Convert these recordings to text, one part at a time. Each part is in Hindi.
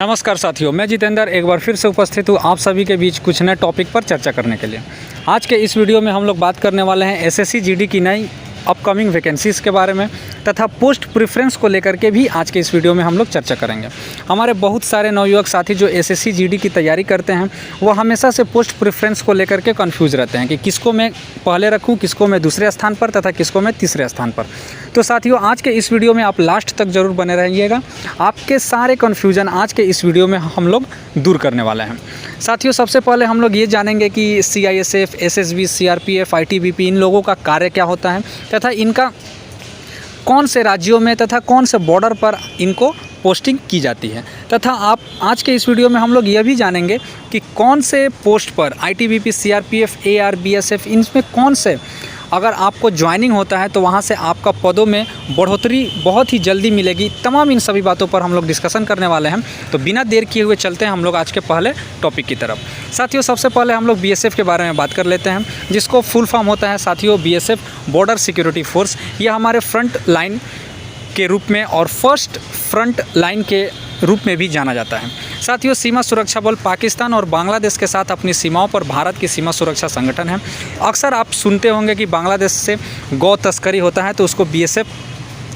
नमस्कार साथियों, मैं जितेंद्र एक बार फिर से उपस्थित हूँ आप सभी के बीच कुछ नए टॉपिक पर चर्चा करने के लिए। आज के इस वीडियो में हम लोग बात करने वाले हैं एसएससी जीडी की नई अपकमिंग वैकेंसीज़ के बारे में तथा पोस्ट प्रेफरेंस को लेकर के भी आज के इस वीडियो में हम लोग चर्चा करेंगे। हमारे बहुत सारे नवयुवक साथी जो एसएससी जीडी की तैयारी करते हैं वो हमेशा से पोस्ट प्रेफरेंस को लेकर के कंफ्यूज रहते हैं कि किसको मैं पहले रखूं, किसको मैं दूसरे स्थान पर तथा किसको मैं तीसरे स्थान पर। तो साथियों, आज के इस वीडियो में आप लास्ट तक ज़रूर बने रहिएगा। आपके सारे कन्फ्यूज़न आज के इस वीडियो में हम लोग दूर करने वाले हैं। साथियों, सबसे पहले हम लोग ये जानेंगे कि CISF, SSB, CRPF, ITBP इन लोगों का कार्य क्या होता है तथा इनका कौन से राज्यों में तथा कौन से बॉर्डर पर इनको पोस्टिंग की जाती है तथा आप आज के इस वीडियो में हम लोग यह भी जानेंगे कि कौन से पोस्ट पर ITBP, CRPF, AR, BSF इनमें कौन से अगर आपको ज्वाइनिंग होता है तो वहाँ से आपका पदों में बढ़ोतरी बहुत ही जल्दी मिलेगी। तमाम इन सभी बातों पर हम लोग डिस्कशन करने वाले हैं। तो बिना देर किए हुए चलते हैं हम लोग आज के पहले टॉपिक की तरफ। साथियों, सबसे पहले हम लोग BSF के बारे में बात कर लेते हैं, जिसको फुल फॉर्म होता है साथियों BSF बॉर्डर सिक्योरिटी फोर्स। यह हमारे फ्रंट लाइन के रूप में और फर्स्ट फ्रंट लाइन के रूप में भी जाना जाता है। साथियों, सीमा सुरक्षा बल पाकिस्तान और बांग्लादेश के साथ अपनी सीमाओं पर भारत की सीमा सुरक्षा संगठन है। अक्सर आप सुनते होंगे कि बांग्लादेश से गौ तस्करी होता है तो उसको BSF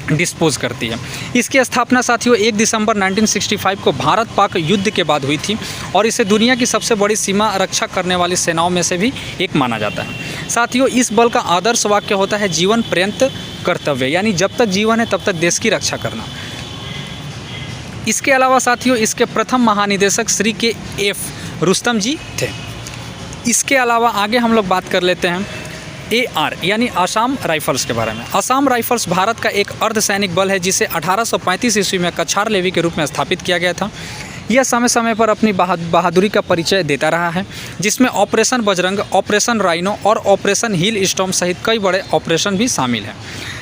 डिस्पोज करती है। इसकी स्थापना साथियों 1 दिसंबर 1965 को भारत पाक युद्ध के बाद हुई थी और इसे दुनिया की सबसे बड़ी सीमा रक्षा करने वाली सेनाओं में से भी एक माना जाता है। साथियों, इस बल का आदर्श वाक्य होता है जीवन पर्यंत कर्तव्य, यानी जब तक जीवन है तब तक देश की रक्षा करना। इसके अलावा साथियों इसके प्रथम महानिदेशक श्री KF रुस्तम जी थे। इसके अलावा आगे हम लोग बात कर लेते हैं AR यानी असम राइफल्स के बारे में। असम राइफल्स भारत का एक अर्धसैनिक बल है जिसे 1835 ईस्वी में कछार लेवी के रूप में स्थापित किया गया था। यह समय समय पर अपनी बहादुरी का परिचय देता रहा है, जिसमें ऑपरेशन बजरंग, ऑपरेशन राइनो और ऑपरेशन हिल स्टॉर्म सहित कई बड़े ऑपरेशन भी शामिल हैं।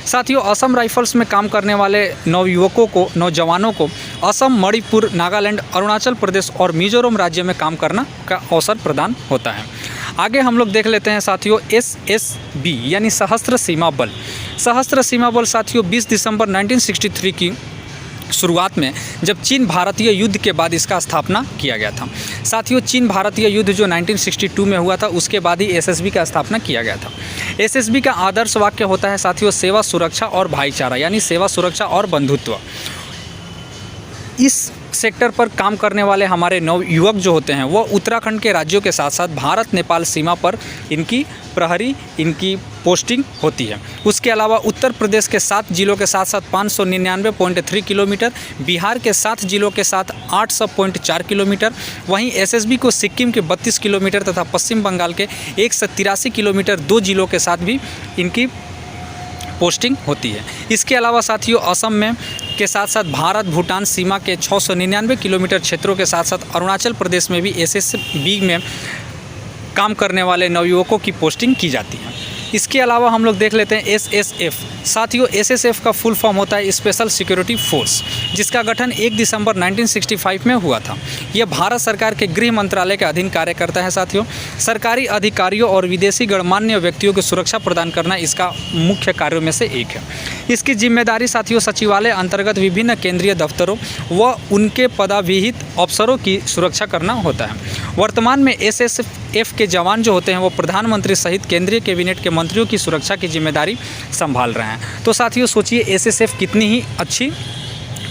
साथियों, असम राइफल्स में काम करने वाले नौजवानों को असम, मणिपुर, नागालैंड, अरुणाचल प्रदेश और मिजोरम राज्य में काम करना का अवसर प्रदान होता है। आगे हम लोग देख लेते हैं साथियों SSB यानी सशस्त्र सीमा बल। सशस्त्र सीमा बल साथियों 20 दिसंबर 1963 की शुरुआत में जब चीन भारतीय युद्ध के बाद इसका स्थापना किया गया था। साथियों, चीन भारतीय युद्ध जो 1962 में हुआ था उसके बाद ही SSB का स्थापना किया गया था। SSB का आदर्श वाक्य होता है साथियों सेवा, सुरक्षा और भाईचारा, यानी सेवा, सुरक्षा और बंधुत्व। इस सेक्टर पर काम करने वाले हमारे नवयुवक जो होते हैं वो उत्तराखंड के राज्यों के साथ साथ भारत नेपाल सीमा पर इनकी प्रहरी इनकी पोस्टिंग होती है। उसके अलावा उत्तर प्रदेश के 7 जिलों के साथ साथ 599.3 किलोमीटर, बिहार के 7 जिलों के साथ 800.4 किलोमीटर, वहीं SSB को सिक्किम के 32 किलोमीटर तथा पश्चिम बंगाल के 183 किलोमीटर 2 जिलों के साथ भी इनकी पोस्टिंग होती है। इसके अलावा साथियों असम में के साथ साथ भारत भूटान सीमा के 699 किलोमीटर क्षेत्रों के साथ साथ अरुणाचल प्रदेश में भी SSB में काम करने वाले नवयुवकों की पोस्टिंग की जाती है। इसके अलावा हम लोग देख लेते हैं SSF। साथियों, SSF का फुल फॉर्म होता है स्पेशल सिक्योरिटी फोर्स, जिसका गठन 1 दिसंबर 1965 में हुआ था। यह भारत सरकार के गृह मंत्रालय के अधीन कार्य करता है। साथियों, सरकारी अधिकारियों और विदेशी गणमान्य व्यक्तियों की सुरक्षा प्रदान करना इसका मुख्य कार्यों में से एक है। इसकी जिम्मेदारी साथियों सचिवालय अंतर्गत विभिन्न केंद्रीय दफ्तरों व उनके पदाविहित अफसरों की सुरक्षा करना होता है। वर्तमान में SSF के जवान जो होते हैं वो प्रधानमंत्री सहित केंद्रीय कैबिनेट के मंत्रियों की सुरक्षा की जिम्मेदारी संभाल रहे हैं। तो साथियों सोचिए SSF कितनी ही अच्छी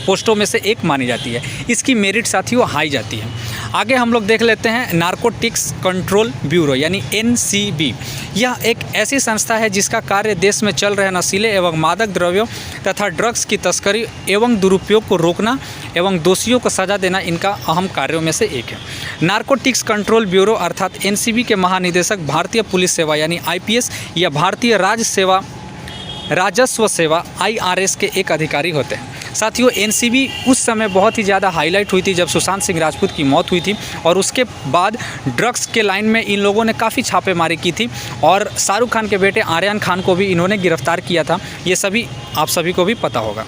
पोस्टों में से एक मानी जाती है। इसकी मेरिट साथियों हाई जाती है। आगे हम लोग देख लेते हैं नारकोटिक्स कंट्रोल ब्यूरो यानी NCB। यह एक ऐसी संस्था है जिसका कार्य देश में चल रहे नशीले एवं मादक द्रव्यों तथा ड्रग्स की तस्करी एवं दुरुपयोग को रोकना एवं दोषियों को सजा देना इनका अहम कार्यों में से एक है। नारकोटिक्स कंट्रोल ब्यूरो अर्थात NCB के महानिदेशक भारतीय पुलिस सेवा यानी IPS या भारतीय राजस्व सेवा IRS के एक अधिकारी होते हैं। साथियों, NCB उस समय बहुत ही ज़्यादा हाईलाइट हुई थी जब सुशांत सिंह राजपूत की मौत हुई थी और उसके बाद ड्रग्स के लाइन में इन लोगों ने काफ़ी छापेमारी की थी और शाहरुख खान के बेटे आर्यन खान को भी इन्होंने गिरफ्तार किया था। ये सभी आप सभी को भी पता होगा।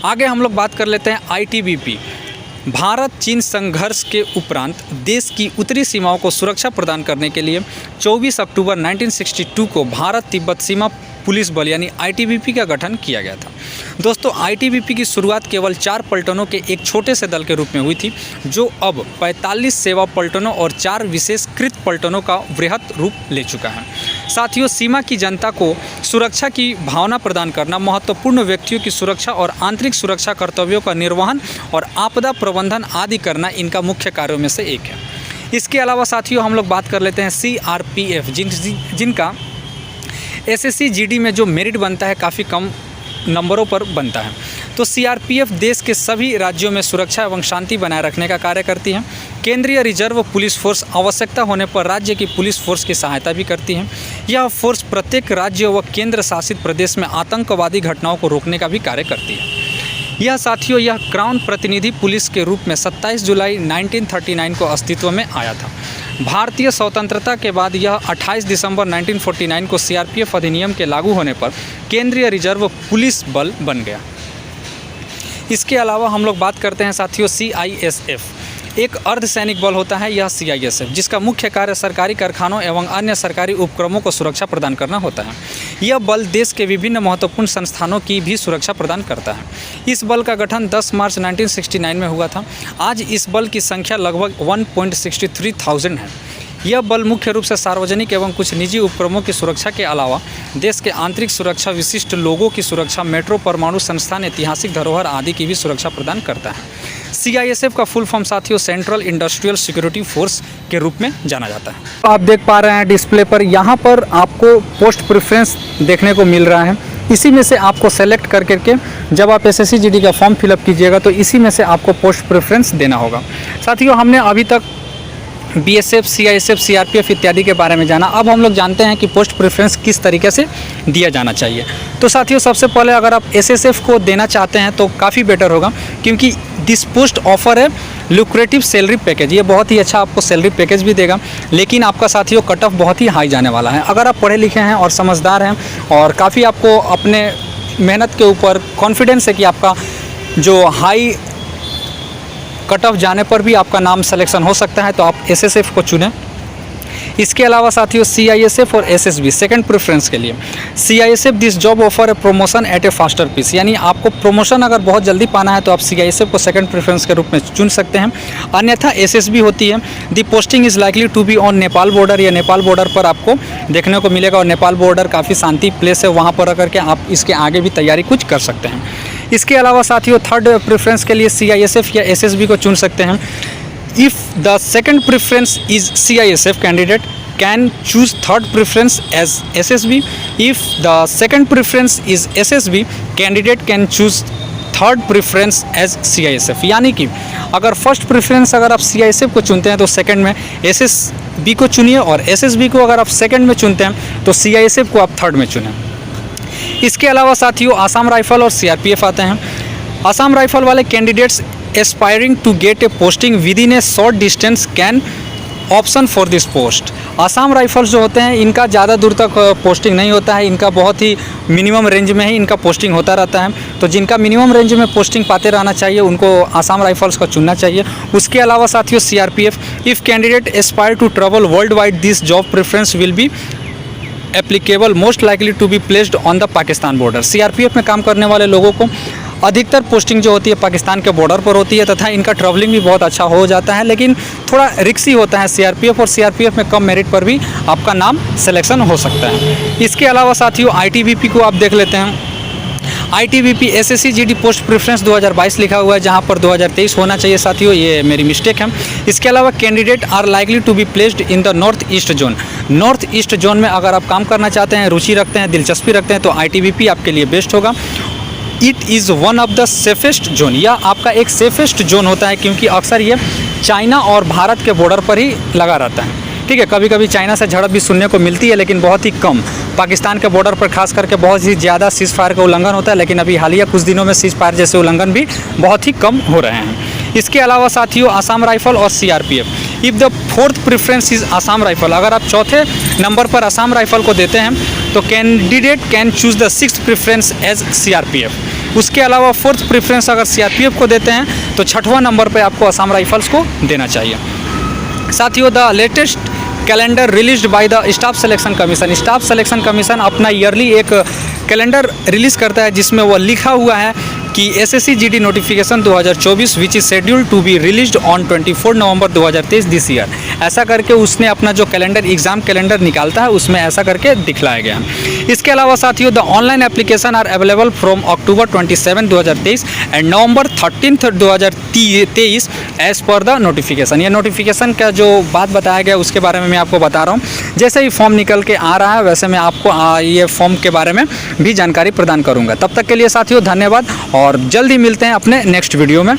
आगे हम लोग बात कर लेते हैं ITBP। भारत चीन संघर्ष के उपरांत देश की उत्तरी सीमाओं को सुरक्षा प्रदान करने के लिए 24 अक्टूबर 1962 को भारत तिब्बत सीमा पुलिस बल यानी आईटीबीपी का गठन किया गया था। दोस्तों, आईटीबीपी की शुरुआत केवल 4 पलटनों के एक छोटे से दल के रूप में हुई थी, जो अब 45 सेवा पलटनों और 4 विशेषकृत पलटनों का वृहत रूप ले चुका है। साथियों, सीमा की जनता को सुरक्षा की भावना प्रदान करना, महत्वपूर्ण व्यक्तियों की सुरक्षा और आंतरिक सुरक्षा कर्तव्यों का निर्वहन और आपदा प्रबंधन आदि करना इनका मुख्य कार्यों में से एक है। इसके अलावा साथियों, हम लोग बात कर लेते हैं सीआरपीएफ, जिनका एसएससी जीडी में जो मेरिट बनता है काफ़ी कम नंबरों पर बनता है। तो सीआरपीएफ देश के सभी राज्यों में सुरक्षा एवं शांति बनाए रखने का कार्य करती है। केंद्रीय रिजर्व पुलिस फोर्स आवश्यकता होने पर राज्य की पुलिस फोर्स की सहायता भी करती है। यह फोर्स प्रत्येक राज्य व केंद्र शासित प्रदेश में आतंकवादी घटनाओं को रोकने का भी कार्य करती है। यह साथियों, यह क्राउन प्रतिनिधि पुलिस के रूप में 27 जुलाई 1939 को अस्तित्व में आया था। भारतीय स्वतंत्रता के बाद यह 28 दिसंबर 1949 को सीआरपीएफ अधिनियम के लागू होने पर केंद्रीय रिजर्व पुलिस बल बन गया। इसके अलावा हम लोग बात करते हैं साथियों सीआईएसएफ, एक अर्धसैनिक बल होता है यह सीआईएसएफ, जिसका मुख्य कार्य सरकारी कारखानों एवं अन्य सरकारी उपक्रमों को सुरक्षा प्रदान करना होता है। यह बल देश के विभिन्न महत्वपूर्ण संस्थानों की भी सुरक्षा प्रदान करता है। इस बल का गठन 10 मार्च 1969 में हुआ था। आज इस बल की संख्या लगभग 1.63,000 है। यह बल मुख्य रूप से सार्वजनिक एवं कुछ निजी उपक्रमों की सुरक्षा के अलावा देश के आंतरिक सुरक्षा, विशिष्ट लोगों की सुरक्षा, मेट्रो, परमाणु संस्थान, ऐतिहासिक धरोहर आदि की भी सुरक्षा प्रदान करता है। सीआईएसएफ का फुल फॉर्म साथियों सेंट्रल इंडस्ट्रियल सिक्योरिटी फोर्स के रूप में जाना जाता है। आप देख पा रहे हैं डिस्प्ले पर, यहाँ पर आपको पोस्ट प्रेफरेंस देखने को मिल रहा है। इसी में से आपको सेलेक्ट करके जब आप एसएससी जीडी का फॉर्म फिलअप कीजिएगा तो इसी में से आपको पोस्ट प्रेफरेंस देना होगा। साथियों, हमने अभी तक बीएसएफ, सीआईएसएफ, सीआरपीएफ इत्यादि के बारे में जाना। अब हम लोग जानते हैं कि पोस्ट प्रेफरेंस किस तरीके से दिया जाना चाहिए। तो साथियों, सबसे पहले अगर आप एसएसएफ को देना चाहते हैं तो काफ़ी बेटर होगा, क्योंकि दिस पोस्ट ऑफर है लुक्रेटिव सैलरी पैकेज। ये बहुत ही अच्छा आपको सैलरी पैकेज भी देगा, लेकिन आपका साथियों कट ऑफ बहुत ही हाई जाने वाला है। अगर आप पढ़े लिखे हैं और समझदार हैं और काफ़ी आपको अपने मेहनत के ऊपर कॉन्फिडेंस है कि आपका जो हाई कट ऑफ जाने पर भी आपका नाम सिलेक्शन हो सकता है, तो आप एसएसएफ को चुनें। इसके अलावा साथियों सीआईएसएफ और एसएसबी सेकंड प्रेफरेंस के लिए CISF this job offer a promotion at a faster pace, यानी आपको प्रमोशन अगर बहुत जल्दी पाना है तो आप सीआईएसएफ को सेकंड प्रेफरेंस के रूप में चुन सकते हैं। अन्यथा एसएसबी होती है। The posting is likely to be on Nepal border, या नेपाल बॉर्डर पर आपको देखने को मिलेगा, और नेपाल बॉर्डर काफ़ी शांति प्लेस है, वहाँ पर अगर के आप इसके आगे भी तैयारी कुछ कर सकते हैं। इसके अलावा साथियों थर्ड प्रेफरेंस के लिए सीआईएसएफ या एसएसबी को चुन सकते हैं। If the second preference is CISF, candidate can choose third preference as SSB. If the second preference is SSB, candidate can choose third preference as CISF. यानी कि अगर फर्स्ट प्रेफरेंस अगर आप CISF को चुनते हैं तो सेकंड में SSB को चुनिए, और SSB को अगर आप सेकंड में चुनते हैं तो CISF को आप थर्ड में चुनें। इसके अलावा साथियों आसाम राइफल और सीआरपीएफ आते हैं। आसाम राइफल वाले candidates aspiring to get a posting within a short distance can option for this post. Assam rifles जो होते हैं इनका ज़्यादा दूर तक पोस्टिंग नहीं होता है, इनका बहुत ही मिनिमम रेंज में ही इनका पोस्टिंग होता रहता है। तो जिनका मिनिमम रेंज में पोस्टिंग पाते रहना चाहिए उनको आसाम राइफल्स को चुनना चाहिए। उसके अलावा साथियों CRPF, if candidate aspire to travel world wide this job preference will be applicable most likely to be placed on the Pakistan border. CRPF में काम करने वाले लोगों को अधिकतर पोस्टिंग जो होती है पाकिस्तान के बॉर्डर पर होती है, तथा इनका ट्रैवलिंग भी बहुत अच्छा हो जाता है, लेकिन थोड़ा रिक्सी होता है सीआरपीएफ, और सीआरपीएफ में कम मेरिट पर भी आपका नाम सिलेक्शन हो सकता है। इसके अलावा साथियों आईटीबीपी को आप देख लेते हैं। ITBP SSC GD post preference 2022 लिखा हुआ है, जहां पर 2023 होना चाहिए साथियों, ये मेरी मिस्टेक है। इसके अलावा candidate are likely to be placed in the north east zone. North east zone में अगर आप काम करना चाहते हैं, रुचि रखते हैं, दिलचस्पी रखते हैं, तो आईटीबीपी आपके लिए बेस्ट होगा। It is one of the safest zone, यह आपका एक सेफेस्ट जोन होता है, क्योंकि अक्सर ये चाइना और भारत के बॉर्डर पर ही लगा रहता है। ठीक है, कभी कभी चाइना से झड़प भी सुनने को मिलती है, लेकिन बहुत ही कम। पाकिस्तान के बॉर्डर पर खास करके बहुत ही ज़्यादा सीज़ फायर का उल्लंघन होता है, लेकिन अभी हालिया कुछ दिनों में सीज़ फायर जैसे उल्लंघन भी बहुत ही कम हो रहे हैं। इसके अलावा साथियों आसाम राइफल और CRPF. If the fourth preference is Assam rifle, अगर आप चौथे नंबर पर आसाम राइफल को देते हैं तो candidate can choose the sixth preference as CRPF. उसके अलावा फोर्थ प्रेफरेंस अगर सीआरपीएफ को देते हैं तो छठवां नंबर पर आपको आसाम राइफल्स को देना चाहिए। साथियों the latest calendar released by the staff selection commission. Staff selection commission अपना ईयरली एक कैलेंडर रिलीज़ करता है जिसमें वह लिखा हुआ है कि SSC GD notification 2024 which is scheduled to be released on 24 November 2023 this year. ऐसा करके उसने अपना जो कैलेंडर एग्ज़ाम कैलेंडर निकालता है उसमें ऐसा करके दिखलाया गया है। इसके अलावा साथियों the online application are available from October 27 2023 and November 13 2023 as per the notification. ये नोटिफिकेशन का जो बात बताया गया उसके बारे में मैं आपको बता रहा हूँ। जैसे ही फॉर्म निकल के आ रहा है वैसे मैं आपको ये फॉर्म के बारे में भी जानकारी प्रदान करूँगा। तब तक के लिए साथियों धन्यवाद और जल्द ही मिलते हैं अपने नेक्स्ट वीडियो में।